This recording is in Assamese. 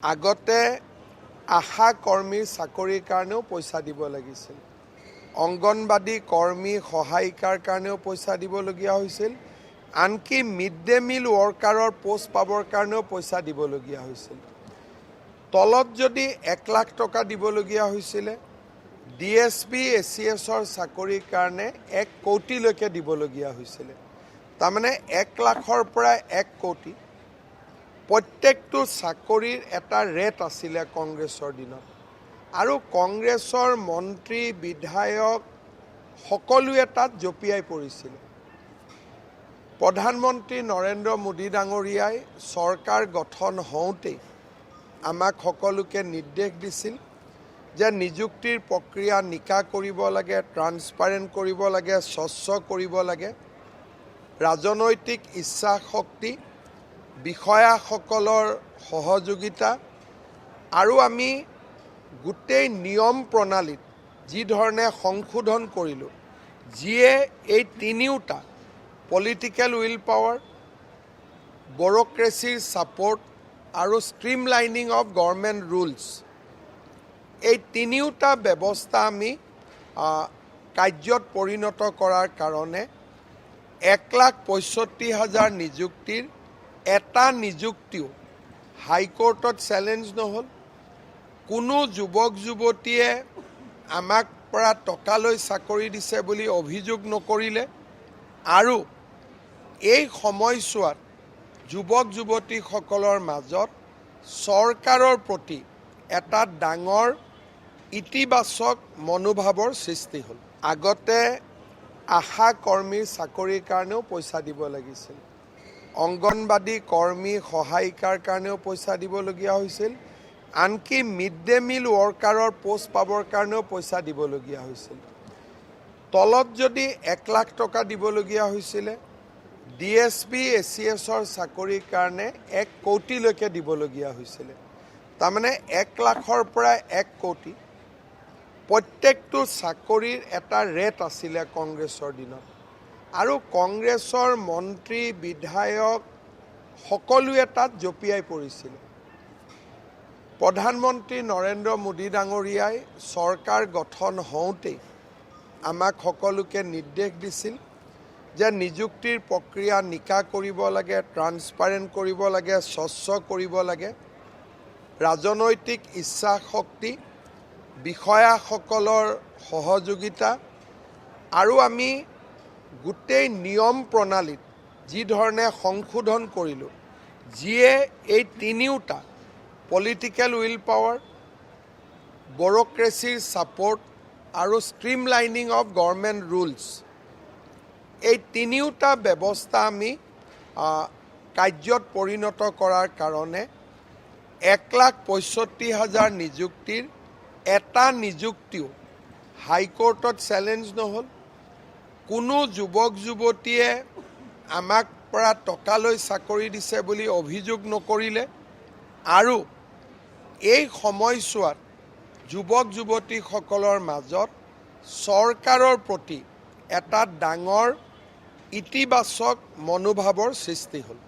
আগতে আশা কৰ্মীৰ চাকৰিৰ কাৰণেও পইচা দিব লাগিছিল। অংগনবাদী কৰ্মী সহায়িকাৰ কাৰণেও পইচা দিবলগীয়া হৈছিল। আনকি মিড ডে মিল ৱৰ্কাৰৰ পোষ্ট পাবৰ কাৰণেও পইচা দিবলগীয়া হৈছিল। তলত যদি 1 লাখ টকা দিবলগীয়া হৈছিলে, DSP ACSৰ চাকৰিৰ কাৰণে 1 কোটিলৈকে দিবলগীয়া হৈছিলে। তাৰমানে 1 লাখৰ পৰা 1 কোটি প্ৰত্যেকটো চাকৰিৰ এটা ৰেট আছিলে কংগ্ৰেছৰ দিনত। আৰু কংগ্ৰেছৰ মন্ত্ৰী বিধায়ক সকলোৱে তাত জঁপিয়াই পৰিছিল। প্ৰধানমন্ত্ৰী নৰেন্দ্ৰ মোদী ডাঙৰীয়াই চৰকাৰ গঠন হওঁতেই আমাক সকলোকে নিৰ্দেশ দিছিল যে নিযুক্তিৰ প্ৰক্ৰিয়া নিকা কৰিব লাগে, ট্ৰান্সপাৰেণ্ট কৰিব লাগে, স্বচ্ছ কৰিব লাগে। ৰাজনৈতিক ইচ্ছা শক্তি, বিষয়াসকলৰ সহযোগিতা আৰু আমি গোটেই নিয়ম প্ৰণালীত যি ধৰণে সংশোধন কৰিলোঁ, যিয়ে এই তিনিওটা পলিটিকেল উইল পাৱাৰ, ব্যুৰক্ৰেচিৰ ছাপোৰ্ট আৰু ষ্ট্ৰীমলাইনিং অফ গভৰ্ণমেণ্ট ৰুলছ, এই তিনিওটা ব্যৱস্থা আমি কাৰ্যত পৰিণত কৰাৰ কাৰণে 1,65,000 নিযুক্তিৰ এটা নিযুক্তিও হাইকোৰ্টত চেলেঞ্জ নহ'ল। কোনো যুৱক যুৱতীয়ে আমাক পৰা টকা লৈ চাকৰি দিছে বুলি অভিযোগ নকৰিলে। আৰু এই সময়ছোৱাত যুৱক যুৱতীসকলৰ মাজত চৰকাৰৰ প্ৰতি এটা ডাঙৰ ইতিবাচক মনোভাৱৰ সৃষ্টি হ'ল। আগতে আশা কৰ্মীৰ চাকৰিৰ কাৰণেও পইচা দিব লাগিছিল। অংগনবাদী কৰ্মী সহায়িকাৰ কাৰণেও পইচা দিবলগীয়া হৈছিল। আনকি মিড ডে মিল ৱৰ্কাৰৰ পোষ্ট পাবৰ কাৰণেও পইচা দিবলগীয়া হৈছিল। তলত যদি 1 লাখ টকা দিবলগীয়া হৈছিলে, DSP ACSৰ চাকৰিৰ কাৰণে 1 কোটিলৈকে দিবলগীয়া হৈছিলে। তাৰমানে 1 লাখৰ পৰা 1 কোটি প্ৰত্যেকটো চাকৰিৰ এটা ৰেট আছিলে কংগ্ৰেছৰ দিনত। আৰু কংগ্ৰেছৰ মন্ত্ৰী বিধায়ক সকলোৱে তাত জঁপিয়াই পৰিছিল। প্ৰধানমন্ত্ৰী নৰেন্দ্ৰ মোদী ডাঙৰীয়াই চৰকাৰ গঠন হওঁতেই আমাক সকলোকে নিৰ্দেশ দিছিল যে নিযুক্তিৰ প্ৰক্ৰিয়া নিকা কৰিব লাগে, ট্ৰান্সপাৰেণ্ট কৰিব লাগে, স্বচ্ছ কৰিব লাগে। ৰাজনৈতিক ইচ্ছা শক্তি, বিষয়াসকলৰ সহযোগিতা আৰু আমি গোটেই নিয়ম প্ৰণালীত যি ধৰণে সংশোধন কৰিলোঁ, যিয়ে এই তিনিওটা পলিটিকেল উইল পাৱাৰ, ব্যুৰক্ৰেচিৰ ছাপোৰ্ট আৰু ষ্ট্ৰীমলাইনিং অফ গভৰ্ণমেণ্ট ৰুলছ, এই তিনিওটা ব্যৱস্থা আমি কাৰ্যত পৰিণত কৰাৰ কাৰণে 1,65,000 নিযুক্তিৰ এটা নিযুক্তিও হাইকোৰ্টত চেলেঞ্জ নহ'ল। কোনো যুৱক যুৱতীয়ে আমাক পৰা টকা লৈ চাকৰি দিছে বুলি অভিযোগ নকৰিলে। আৰু এই সময়ছোৱাত যুৱক যুৱতীসকলৰ মাজত চৰকাৰৰ প্ৰতি এটা ডাঙৰ ইতিবাচক মনোভাৱৰ সৃষ্টি হ'ল।